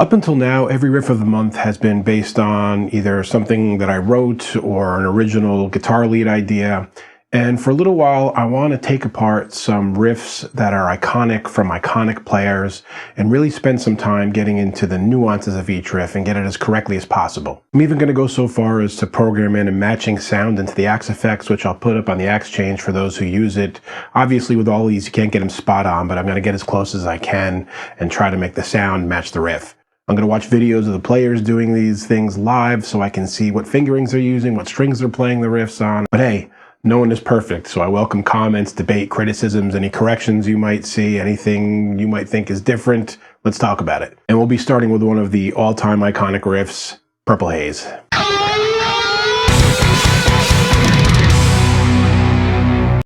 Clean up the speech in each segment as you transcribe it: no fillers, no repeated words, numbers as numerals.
Up until now, every riff of the month has been based on either something that I wrote or an original guitar lead idea. And for a little while, I want to take apart some riffs that are iconic from iconic players and really spend some time getting into the nuances of each riff and get it as correctly as possible. I'm even going to go so far as to program in a matching sound into the axe effects, which I'll put up on the axe change for those who use it. Obviously, with all these, you can't get them spot on, but I'm going to get as close as I can and try to make the sound match the riff. I'm going to watch videos of the players doing these things live so I can see what fingerings they're using, what strings they're playing the riffs on. But hey, no one is perfect, so I welcome comments, debate, criticisms, any corrections you might see, anything you might think is different. Let's talk about it. And we'll be starting with one of the all-time iconic riffs, Purple Haze.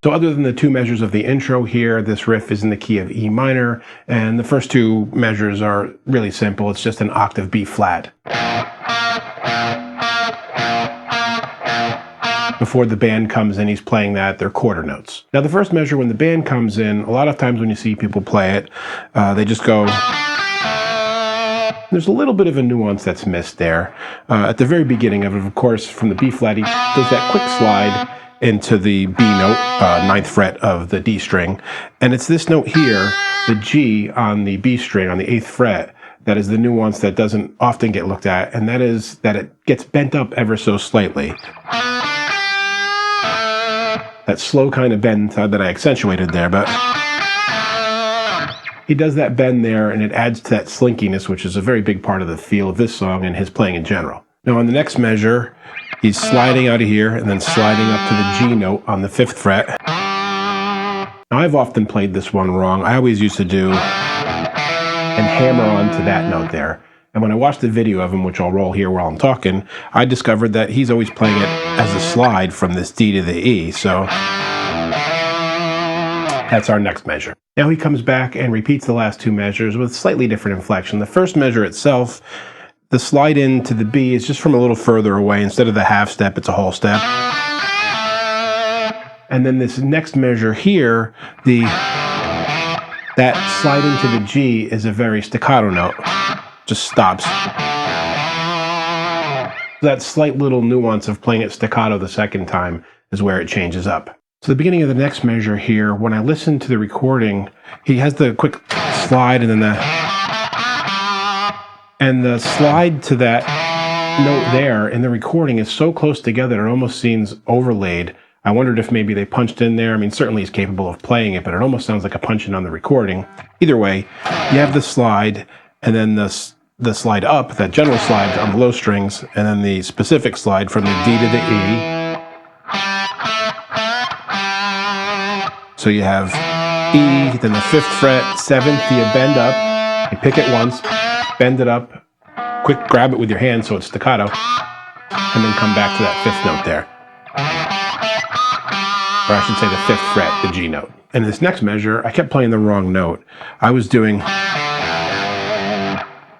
So other than the two measures of the intro here, this riff is in the key of E minor, and the first two measures are really simple. It's just an octave B flat. Before the band comes in, he's playing that, they're quarter notes. Now the first measure, when the band comes in, a lot of times when you see people play it, they just go... There's a little bit of a nuance that's missed there. At the very beginning of it, of course, from the B flat, he does that quick slide into the B note, 9th fret of the D string. And it's this note here, the G on the B string, on the 8th fret, that is the nuance that doesn't often get looked at, and that is that it gets bent up ever so slightly. That slow kind of bend that I accentuated there, but he does that bend there, and it adds to that slinkiness, which is a very big part of the feel of this song and his playing in general. Now on the next measure, he's sliding out of here and then sliding up to the G note on the 5th fret. Now I've often played this one wrong. I always used to do and hammer onto that note there. And when I watched the video of him, which I'll roll here while I'm talking, I discovered that he's always playing it as a slide from this D to the E. So that's our next measure. Now he comes back and repeats the last two measures with slightly different inflection. The first measure itself, the slide into the B is just from a little further away. Instead of the half step, it's a whole step. And then this next measure here, that slide into the G is a very staccato note. Just stops. That slight little nuance of playing it staccato the second time is where it changes up. So the beginning of the next measure here, when I listen to the recording, he has the quick slide and then the slide to that note there in the recording is so close together it almost seems overlaid. I wondered if maybe they punched in there. I mean, certainly he's capable of playing it, but it almost sounds like a punch in on the recording. Either way, you have the slide and then the slide up, that general slide on the low strings, and then the specific slide from the D to the E. So you have E, then the 5th fret, 7th, you bend up, you pick it once, bend it up, quick grab it with your hand so it's staccato, and then come back to that 5th note there. Or I should say the 5th fret, the G note. And this next measure, I kept playing the wrong note. I was doing...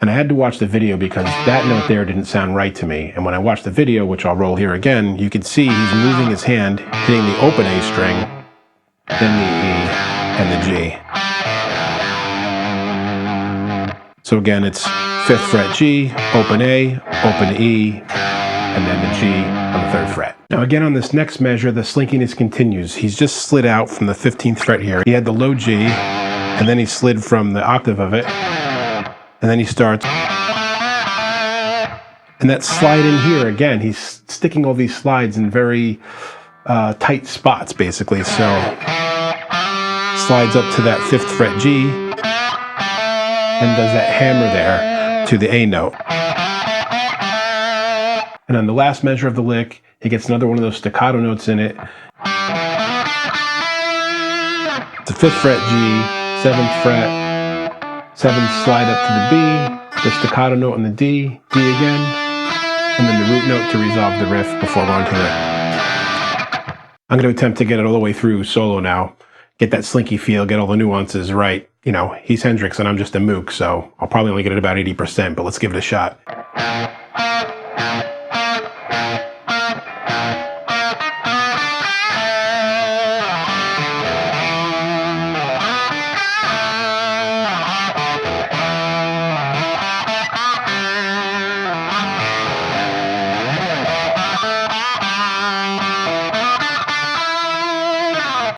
And I had to watch the video because that note there didn't sound right to me. And when I watched the video, which I'll roll here again, you can see he's moving his hand, hitting the open A string, then the E, and the G. So again, it's 5th fret G, open A, open E, and then the G on the 3rd fret. Now again on this next measure, the slinkiness continues. He's just slid out from the 15th fret here. He had the low G, and then he slid from the octave of it, and then he starts. And that slide in here, again, he's sticking all these slides in very tight spots, basically. So slides up to that 5th fret G, and does that hammer there to the A note. And on the last measure of the lick, he gets another one of those staccato notes in it. It's a 5th fret G, 7th fret, 7th slide up to the B, the staccato note on the D, D again, and then the root note to resolve the riff before going to the... I'm going to attempt to get it all the way through solo now, get that slinky feel, get all the nuances right. You know, he's Hendrix and I'm just a mook, so I'll probably only get it about 80%, but let's give it a shot.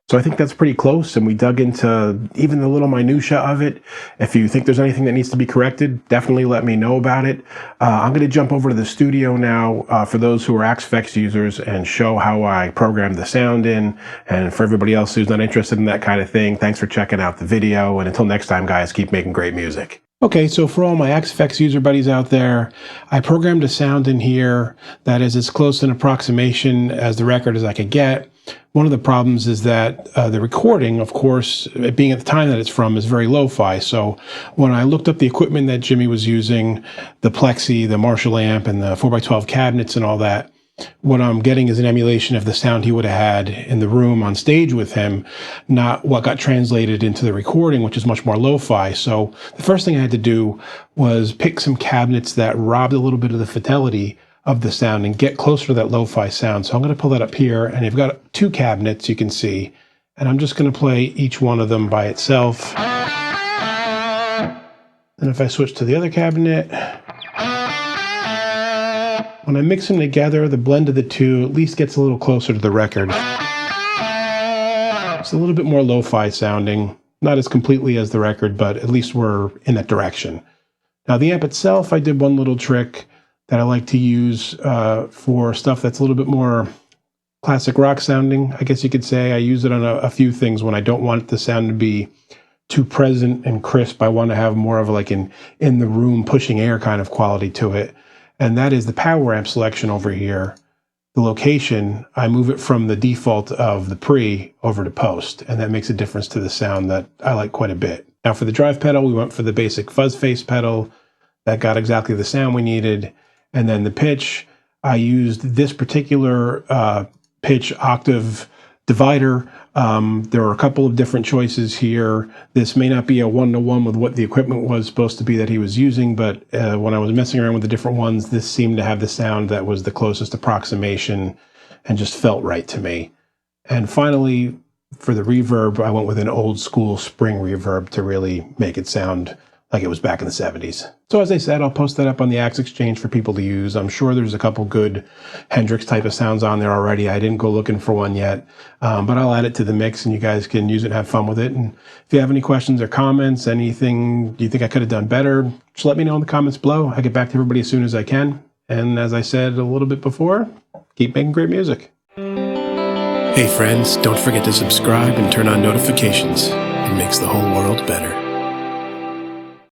So I think that's pretty close, and we dug into even the little minutia of it. If you think there's anything that needs to be corrected, definitely let me know about it. I'm going to jump over to the studio now for those who are Axe users and show how I program the sound in. And for everybody else who's not interested in that kind of thing, thanks for checking out the video. And until next time, guys, keep making great music. Okay, so for all my Axe user buddies out there, I programmed a sound in here that is as close an approximation as the record as I could get. One of the problems is that the recording, of course, it being at the time that it's from, is very lo-fi. So when I looked up the equipment that Jimmy was using, the Plexi, the Marshall amp, and the 4x12 cabinets and all that, what I'm getting is an emulation of the sound he would have had in the room on stage with him, not what got translated into the recording, which is much more lo-fi. So the first thing I had to do was pick some cabinets that robbed a little bit of the fidelity of the sound and get closer to that lo-fi sound. So I'm going to pull that up here, and you've got two cabinets you can see, and I'm just going to play each one of them by itself. And if I switch to the other cabinet, when I mix them together, the blend of the two at least gets a little closer to the record. It's a little bit more lo-fi sounding, not as completely as the record, but at least we're in that direction. Now the amp itself, I did one little trick that I like to use for stuff that's a little bit more classic rock sounding, I guess you could say. I use it on a few things when I don't want the sound to be too present and crisp. I want to have more of like an in the room pushing air kind of quality to it. And that is the power amp selection over here. The location, I move it from the default of the pre over to post, and that makes a difference to the sound that I like quite a bit. Now for the drive pedal, we went for the basic fuzz face pedal. That got exactly the sound we needed. And then the pitch, I used this particular pitch octave divider. There are a couple of different choices here. This may not be a one-to-one with what the equipment was supposed to be that he was using, but when I was messing around with the different ones, this seemed to have the sound that was the closest approximation and just felt right to me. And finally, for the reverb, I went with an old school spring reverb to really make it sound like it was back in the 70s. So as I said, I'll post that up on the Axe Exchange for people to use. I'm sure there's a couple good Hendrix type of sounds on there already. I didn't go looking for one yet, but I'll add it to the mix and you guys can use it and have fun with it. And if you have any questions or comments, anything you think I could have done better, just let me know in the comments below. I get back to everybody as soon as I can. And as I said a little bit before, keep making great music. Hey friends, don't forget to subscribe and turn on notifications. It makes the whole world better.